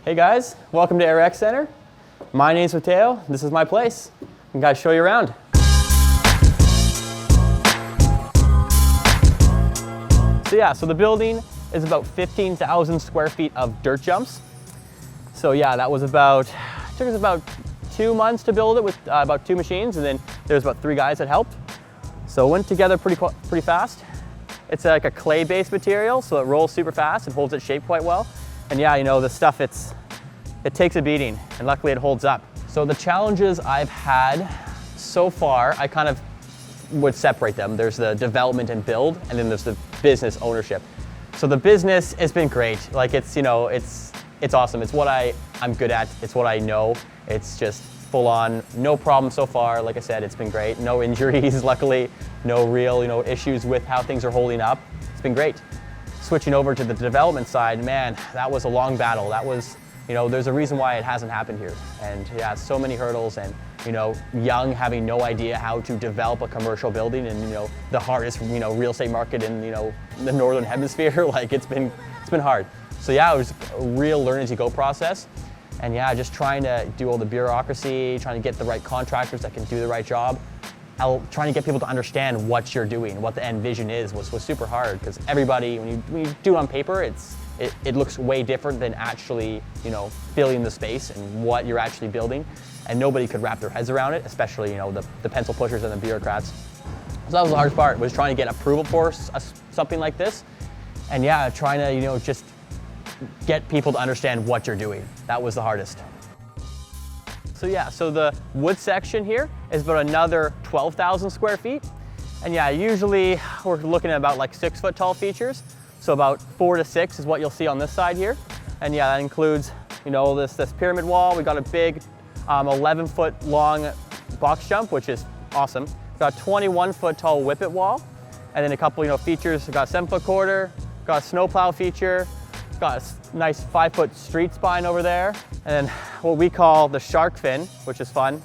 Hey guys, welcome to AirX Center. My name's Matteo, this is my place. I'm gonna show you around. So the building is about 15,000 square feet of dirt jumps. So yeah, that was took us about 2 months to build it with about 2 machines, and then there's about 3 guys that helped. So it went together pretty fast. It's like a clay-based material, so it rolls super fast and holds its shape quite well. And yeah, you know, the stuff, it takes a beating, and luckily it holds up. So the challenges I've had so far, I kind of would separate them. There's the development and build, and then there's the business ownership. So the business has been great. Like it's awesome. It's what I'm good at. It's what I know. It's just full on, no problem so far. Like I said, it's been great. No injuries, luckily. No real, issues with how things are holding up. It's been great. Switching over to the development side, man, that was a long battle. That was, there's a reason why it hasn't happened here. And yeah, so many hurdles, and young, having no idea how to develop a commercial building in the hardest real estate market in the northern hemisphere. Like it's been hard. So yeah, it was a real learn as you go process. And yeah, just trying to do all the bureaucracy, trying to get the right contractors that can do the right job. Trying to get people to understand what you're doing, what the end vision is, was super hard, because everybody, when you do it on paper, it looks way different than actually filling the space and what you're actually building, and nobody could wrap their heads around it, especially the pencil pushers and the bureaucrats. So that was the hardest part, was trying to get approval for something like this, and yeah, trying to just get people to understand what you're doing. That was the hardest. So yeah, so the wood section here is about another 12,000 square feet. And yeah, usually we're looking at about like 6 foot tall features. So about 4 to 6 is what you'll see on this side here. And yeah, that includes, this pyramid wall. We got a big 11 foot long box jump, which is awesome. We've got a 21 foot tall whippet wall. And then a couple, features. We've got a 7 foot quarter, got a snowplow feature, got a nice 5 foot street spine over there. And then what we call the shark fin, which is fun.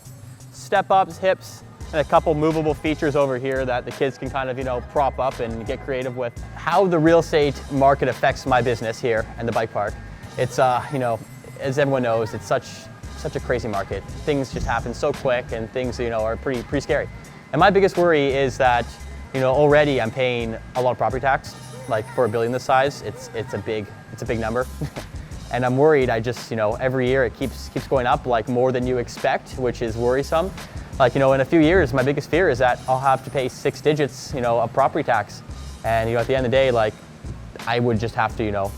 Step ups, hips, and a couple movable features over here that the kids can kind of, prop up and get creative with. How the real estate market affects my business here and the bike park. It's, as everyone knows, it's such a crazy market. Things just happen so quick, and things, are pretty scary. And my biggest worry is that, already I'm paying a lot of property tax. Like for a building this size, it's a big number. And I'm worried, every year it keeps going up, like more than you expect, which is worrisome. Like, in a few years, my biggest fear is that I'll have to pay 6 digits, of property tax. And, at the end of the day, like, I would just have to,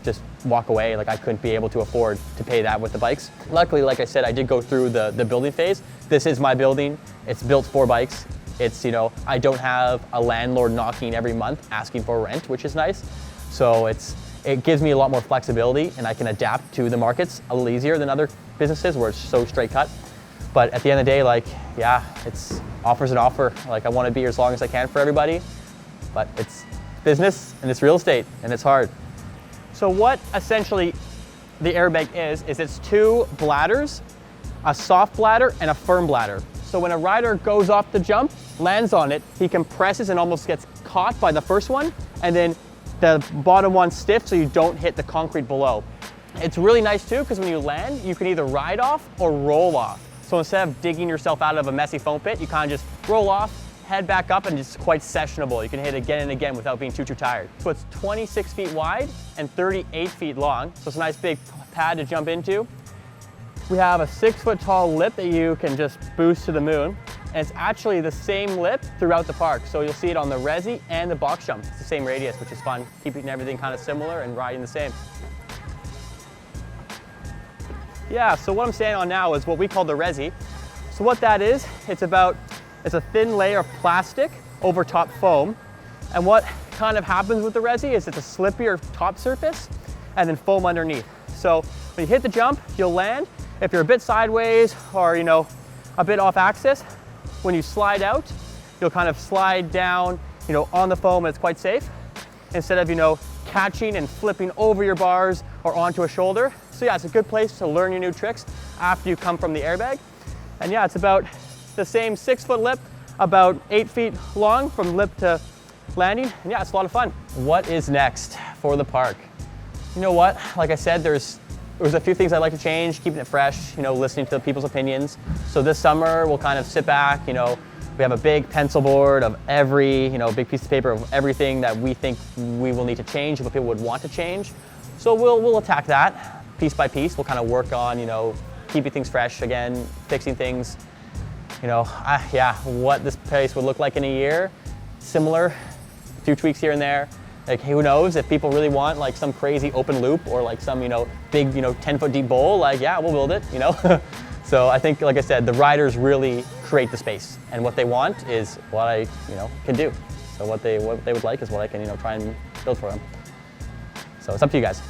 just walk away. Like, I couldn't be able to afford to pay that with the bikes. Luckily, like I said, I did go through the building phase. This is my building. It's built for bikes. It's, I don't have a landlord knocking every month asking for rent, which is nice. So it gives me a lot more flexibility, and I can adapt to the markets a little easier than other businesses where it's so straight cut. But at the end of the day, like, yeah, it's offer's an offer. Like, I want to be here as long as I can for everybody, but it's business and it's real estate and it's hard. So what essentially the airbag is it's 2 bladders, a soft bladder and a firm bladder. So when a rider goes off the jump, lands on it, he compresses and almost gets caught by the first one, and then the bottom one's stiff so you don't hit the concrete below. It's really nice too, because when you land, you can either ride off or roll off. So instead of digging yourself out of a messy foam pit, you kind of just roll off, head back up, and it's quite sessionable. You can hit again and again without being too tired. So it's 26 feet wide and 38 feet long. So it's a nice big pad to jump into. We have a 6 foot tall lip that you can just boost to the moon. And it's actually the same lip throughout the park. So you'll see it on the resi and the box jump. It's the same radius, which is fun. Keeping everything kind of similar and riding the same. Yeah, so what I'm standing on now is what we call the resi. So what that is, it's a thin layer of plastic over top foam. And what kind of happens with the resi is it's a slippier top surface and then foam underneath. So when you hit the jump, you'll land. If you're a bit sideways or, a bit off axis, when you slide out, you'll kind of slide down, on the foam, and it's quite safe. Instead of, catching and flipping over your bars or onto a shoulder. So yeah, it's a good place to learn your new tricks after you come from the airbag. And yeah, it's about the same 6 foot lip, about 8 feet long from lip to landing. And yeah, it's a lot of fun. What is next for the park? You know what? Like I said, there's there's a few things I'd like to change, keeping it fresh, you know, listening to people's opinions. So this summer we'll kind of sit back, you know, we have a big pencil board of every, you know, big piece of paper of everything that we think we will need to change, what people would want to change. So we'll attack that piece by piece. We'll kind of work on, you know, keeping things fresh again, fixing things, you know, yeah, what this place would look like in a year. Similar, a few tweaks here and there. Like, who knows, if people really want like some crazy open loop or like some, you know, big, you know, 10-foot deep bowl, like, yeah, we'll build it, you know. So I think, like I said, the riders really create the space, and what they want is what I, you know, can do. So what they would like is what I can, you know, try and build for them. So it's up to you guys.